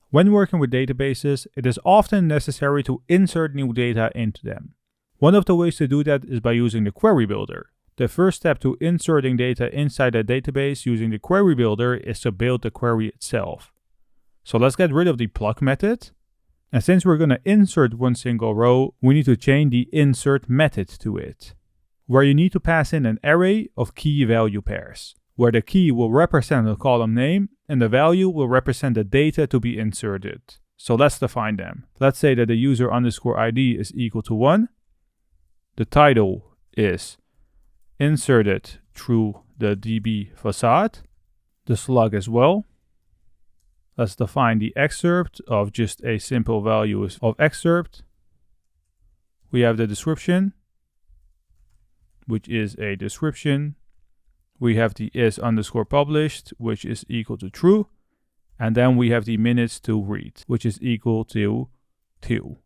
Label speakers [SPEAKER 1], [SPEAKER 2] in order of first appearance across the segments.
[SPEAKER 1] When working with databases, it is often necessary to insert new data into them. One of the ways to do that is by using the query builder. The first step to inserting data inside a database using the query builder is to build the query itself. So let's get rid of the plug method. And since we're going to insert one single row, we need to chain the insert method to it, where you need to pass in an array of key value pairs, where the key will represent the column name and the value will represent the data to be inserted. So let's define them. Let's say that the user underscore ID is equal to 1. The title is inserted through the DB facade. The slug as well. Let's define the excerpt of just a simple value of excerpt. We have the description, which is a description. We have the is underscore published, which is equal to true. And then we have the minutes to read, which is equal to 2.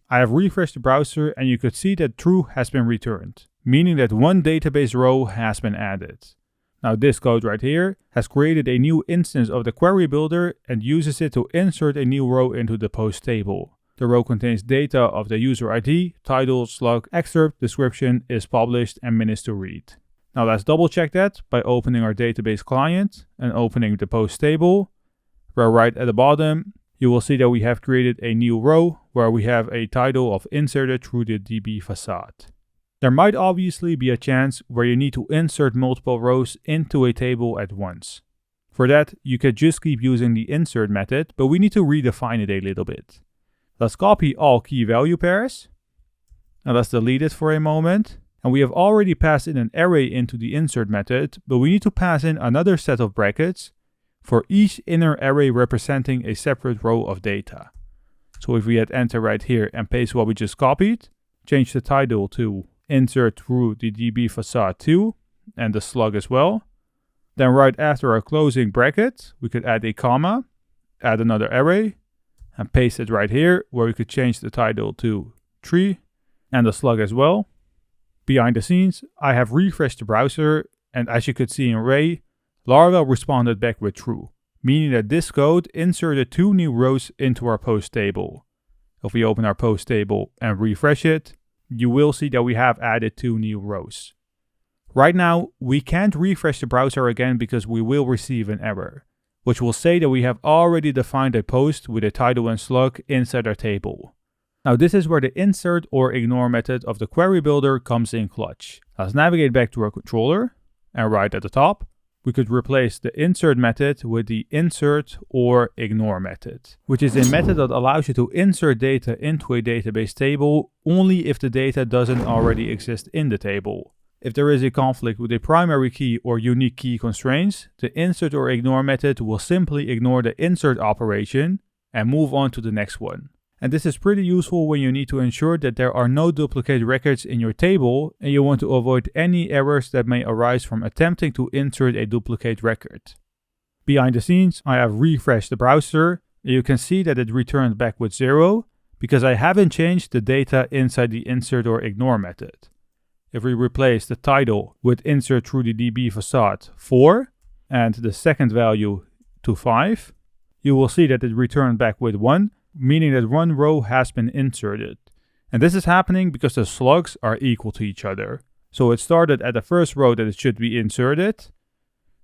[SPEAKER 1] I have refreshed the browser and you could see that true has been returned, meaning that one database row has been added. Now this code right here has created a new instance of the query builder and uses it to insert a new row into the post table. The row contains data of the user ID, title, slug, excerpt, description, is published, and minutes to read. Now let's double check that by opening our database client and opening the post table, where right at the bottom you will see that we have created a new row where we have a title of inserted through the DB facade. There might obviously be a chance where you need to insert multiple rows into a table at once. For that, you could just keep using the insert method, but we need to redefine it a little bit. Let's copy all key value pairs. Now let's delete it for a moment. And we have already passed in an array into the insert method, but we need to pass in another set of brackets for each inner array representing a separate row of data. So if we hit enter right here and paste what we just copied, change the title to insert through the DB facade 2 and the slug as well. Then right after our closing bracket, we could add a comma, add another array, and paste it right here where we could change the title to 3 and the slug as well. Behind the scenes, I have refreshed the browser and as you could see in Ray, Laravel responded back with true, meaning that this code inserted 2 new rows into our post table. If we open our post table and refresh it, you will see that we have added 2 new rows. Right now, we can't refresh the browser again because we will receive an error, which will say that we have already defined a post with a title and slug inside our table. Now this is where the insertOrIgnore method of the query builder comes in clutch. Let's navigate back to our controller, and right at the top, we could replace the insert method with the insertOrIgnore method, which is a method that allows you to insert data into a database table only if the data doesn't already exist in the table. If there is a conflict with a primary key or unique key constraints, the insertOrIgnore method will simply ignore the insert operation and move on to the next one. And this is pretty useful when you need to ensure that there are no duplicate records in your table and you want to avoid any errors that may arise from attempting to insert a duplicate record. Behind the scenes, I have refreshed the browser and you can see that it returned back with 0 because I haven't changed the data inside the insertOrIgnore method. If we replace the title with insert through the DB facade 4 and the second value to 5, you will see that it returned back with 1, meaning that one row has been inserted. And this is happening because the slugs are equal to each other. So it started at the first row that it should be inserted.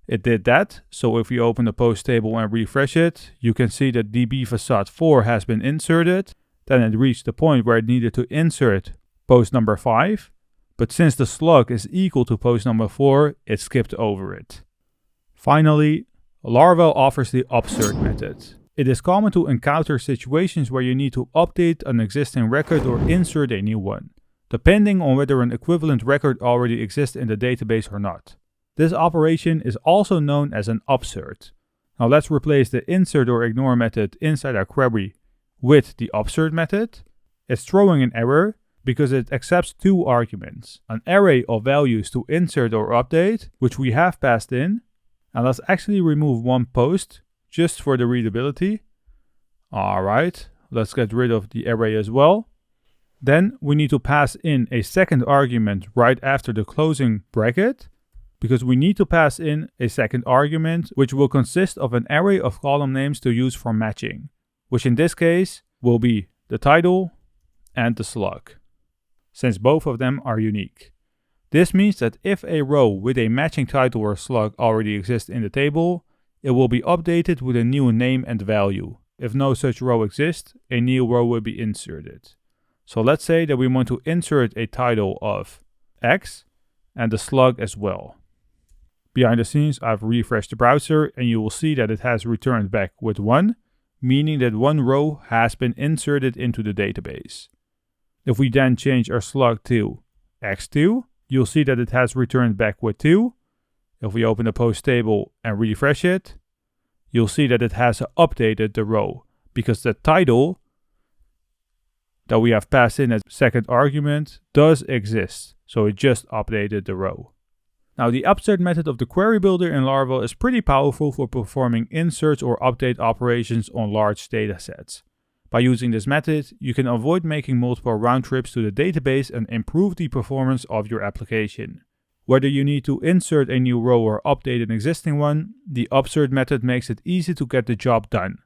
[SPEAKER 1] It did that. So if we open the post table and refresh it, you can see that DB facade 4 has been inserted. Then it reached the point where it needed to insert post number 5. But since the slug is equal to post number 4, it skipped over it. Finally, Laravel offers the upsert method. It is common to encounter situations where you need to update an existing record or insert a new one, depending on whether an equivalent record already exists in the database or not. This operation is also known as an upsert. Now let's replace the insertOrIgnore method inside our query with the upsert method. It's throwing an error because it accepts 2 arguments, an array of values to insert or update, which we have passed in. And let's actually remove one post just for the readability. Alright, let's get rid of the array as well. Then we need to pass in a second argument right after the closing bracket, because we need to pass in a second argument which will consist of an array of column names to use for matching, which in this case will be the title and the slug, since both of them are unique. This means that if a row with a matching title or slug already exists in the table, it will be updated with a new name and value. If no such row exists, a new row will be inserted. So let's say that we want to insert a title of X and the slug as well. Behind the scenes, I've refreshed the browser and you will see that it has returned back with 1, meaning that one row has been inserted into the database. If we then change our slug to X2, you'll see that it has returned back with 2. If we open the post table and refresh it, you'll see that it has updated the row because the title that we have passed in as second argument does exist. So it just updated the row. Now the upsert method of the query builder in Laravel is pretty powerful for performing inserts or update operations on large datasets. By using this method, you can avoid making multiple round trips to the database and improve the performance of your application. Whether you need to insert a new row or update an existing one, the upsert method makes it easy to get the job done.